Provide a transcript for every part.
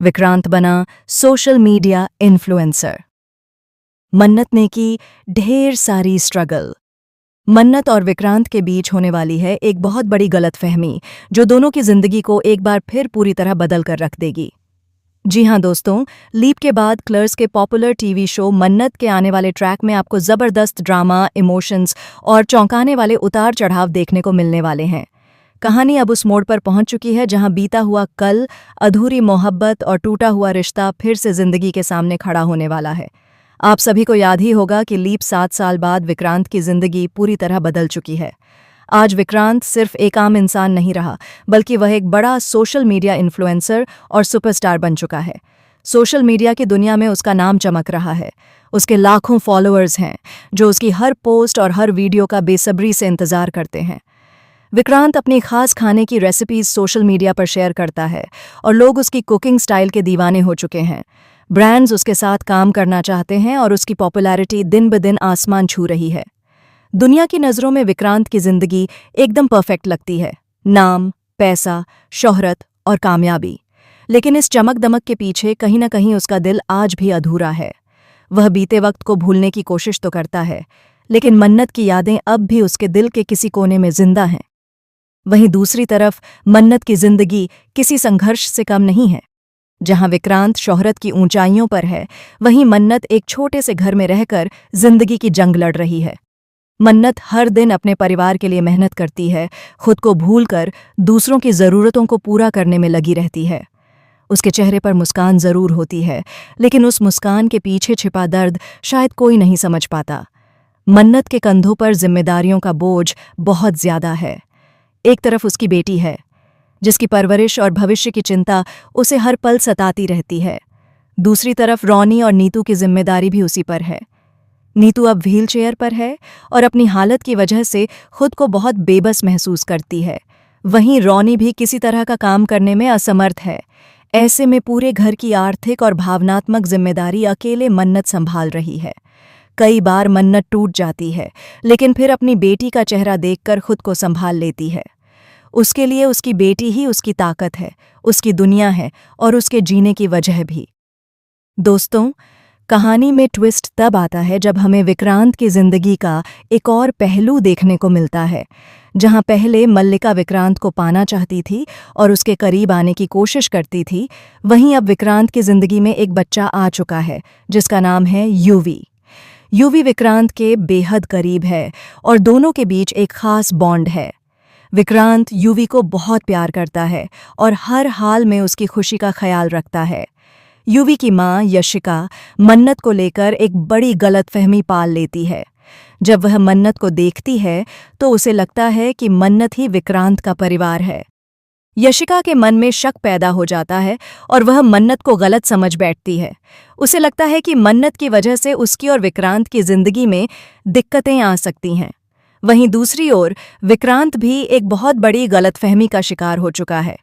विक्रांत बना social media influencer. मन्नत ने की ढेर सारी स्ट्रगल। मन्नत और विक्रांत के बीच होने वाली है एक बहुत बड़ी गलतफहमी जो दोनों की जिंदगी को एक बार फिर पूरी तरह बदल कर रख देगी। जी हां दोस्तों, लीप के बाद क्लर्स के पॉपुलर टीवी शो मन्नत के आने वाले ट्रैक में आपको जबरदस्त ड्रामा, इमोशंस और चौंकाने वाले उतार चढ़ाव देखने को मिलने वाले हैं। कहानी अब उस मोड़ पर पहुंच चुकी है जहां बीता हुआ कल, अधूरी मोहब्बत और टूटा हुआ रिश्ता फिर से जिंदगी के सामने खड़ा होने वाला है। आप सभी को याद ही होगा कि लीप 7 साल बाद विक्रांत की जिंदगी पूरी तरह बदल चुकी है। आज विक्रांत सिर्फ एक आम इंसान नहीं रहा, बल्कि वह एक बड़ा सोशल मीडिया इन्फ्लुएंसर और सुपरस्टार बन चुका है। सोशल मीडिया की दुनिया में उसका नाम चमक रहा है। उसके लाखों फॉलोअर्स हैं जो उसकी हर पोस्ट और हर वीडियो का बेसब्री से इंतजार करते हैं। विक्रांत अपनी खास खाने की रेसिपीज सोशल मीडिया पर शेयर करता है और लोग उसकी कुकिंग स्टाइल के दीवाने हो चुके हैं। ब्रांड्स उसके साथ काम करना चाहते हैं और उसकी पॉपुलैरिटी दिन ब दिन आसमान छू रही है। दुनिया की नज़रों में विक्रांत की जिंदगी एकदम परफेक्ट लगती है, नाम, पैसा, शोहरत और कामयाबी। लेकिन इस चमक दमक के पीछे कहीं ना कहीं उसका दिल आज भी अधूरा है। वह बीते वक्त को भूलने की कोशिश तो करता है, लेकिन मन्नत की यादें अब भी उसके दिल के किसी कोने में जिंदा हैं। वहीं दूसरी तरफ मन्नत की जिंदगी किसी संघर्ष से कम नहीं है। जहां विक्रांत शोहरत की ऊंचाइयों पर है, वहीं मन्नत एक छोटे से घर में रहकर जिंदगी की जंग लड़ रही है। मन्नत हर दिन अपने परिवार के लिए मेहनत करती है, खुद को भूलकर दूसरों की ज़रूरतों को पूरा करने में लगी रहती है। उसके चेहरे पर मुस्कान ज़रूर होती है, लेकिन उस मुस्कान के पीछे छिपा दर्द शायद कोई नहीं समझ पाता। मन्नत के कंधों पर जिम्मेदारियों का बोझ बहुत ज्यादा है। एक तरफ उसकी बेटी है, जिसकी परवरिश और भविष्य की चिंता उसे हर पल सताती रहती है। दूसरी तरफ रॉनी और नीतू की जिम्मेदारी भी उसी पर है। नीतू अब व्हील चेयर पर है और अपनी हालत की वजह से खुद को बहुत बेबस महसूस करती है। वहीं रॉनी भी किसी तरह का काम करने में असमर्थ है। ऐसे में पूरे घर की आर्थिक और भावनात्मक जिम्मेदारी अकेले मन्नत संभाल रही है। कई बार मन्नत टूट जाती है, लेकिन फिर अपनी बेटी का चेहरा देखकर खुद को संभाल लेती है। उसके लिए उसकी बेटी ही उसकी ताकत है, उसकी दुनिया है और उसके जीने की वजह भी। दोस्तों, कहानी में ट्विस्ट तब आता है जब हमें विक्रांत की जिंदगी का एक और पहलू देखने को मिलता है। जहां पहले मल्लिका विक्रांत को पाना चाहती थी और उसके करीब आने की कोशिश करती थी, वहीं अब विक्रांत की जिंदगी में एक बच्चा आ चुका है जिसका नाम है यूवी। यूवी विक्रांत के बेहद करीब है और दोनों के बीच एक खास बॉन्ड है। विक्रांत यूवी को बहुत प्यार करता है और हर हाल में उसकी खुशी का ख्याल रखता है। यूवी की मां यशिका मन्नत को लेकर एक बड़ी गलतफहमी पाल लेती है। जब वह मन्नत को देखती है तो उसे लगता है कि मन्नत ही विक्रांत का परिवार है। यशिका के मन में शक पैदा हो जाता है और वह मन्नत को गलत समझ बैठती है। उसे लगता है कि मन्नत की वजह से उसकी और विक्रांत की जिंदगी में दिक्कतें आ सकती हैं। वहीं दूसरी ओर विक्रांत भी एक बहुत बड़ी गलतफहमी का शिकार हो चुका है।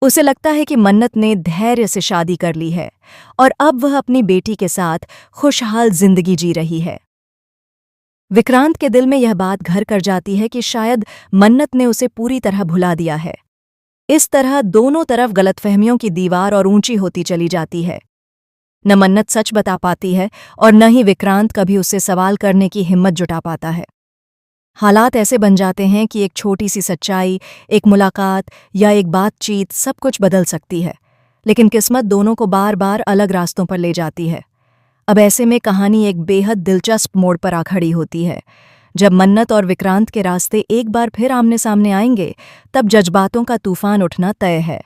उसे लगता है कि मन्नत ने धैर्य से शादी कर ली है और अब वह अपनी बेटी के साथ खुशहाल जिंदगी जी रही है। विक्रांत के दिल में यह बात घर कर जाती है कि शायद मन्नत ने उसे पूरी तरह भुला दिया है। इस तरह दोनों तरफ गलतफहमियों की दीवार और ऊंची होती चली जाती है। न मन्नत सच बता पाती है और न ही विक्रांत कभी उससे सवाल करने की हिम्मत जुटा पाता है। हालात ऐसे बन जाते हैं कि एक छोटी सी सच्चाई, एक मुलाकात या एक बातचीत सब कुछ बदल सकती है, लेकिन किस्मत दोनों को बार बार अलग रास्तों पर ले जाती है। अब ऐसे में कहानी एक बेहद दिलचस्प मोड़ पर आ खड़ी होती है। जब मन्नत और विक्रांत के रास्ते एक बार फिर आमने सामने आएंगे, तब जज्बातों का तूफान उठना तय है।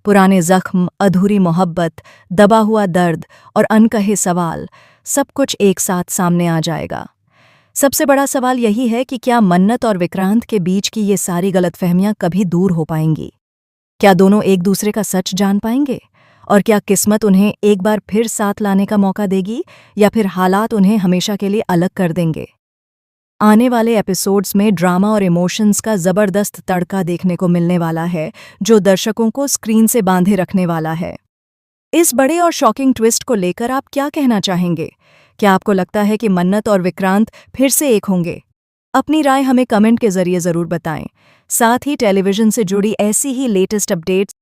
पुराने जख्म, अधूरी मोहब्बत, दबा हुआ दर्द और अनकहे सवाल, सब कुछ एक साथ सामने आ जाएगा। सबसे बड़ा सवाल यही है कि क्या मन्नत और विक्रांत के बीच की ये सारी गलतफहमियां कभी दूर हो पाएंगी? क्या दोनों एक दूसरे का सच जान पाएंगे? और क्या किस्मत उन्हें एक बार फिर साथ लाने का मौका देगी या फिर हालात उन्हें हमेशा के लिए अलग कर देंगे? आने वाले एपिसोड्स में ड्रामा और इमोशंस का जबरदस्त तड़का देखने को मिलने वाला है, जो दर्शकों को स्क्रीन से बांधे रखने वाला है। इस बड़े और शॉकिंग ट्विस्ट को लेकर आप क्या कहना चाहेंगे? क्या आपको लगता है कि मन्नत और विक्रांत फिर से एक होंगे? अपनी राय हमें कमेंट के जरिए जरूर बताएं। साथ ही टेलीविजन से जुड़ी ऐसी ही लेटेस्ट अपडेट्स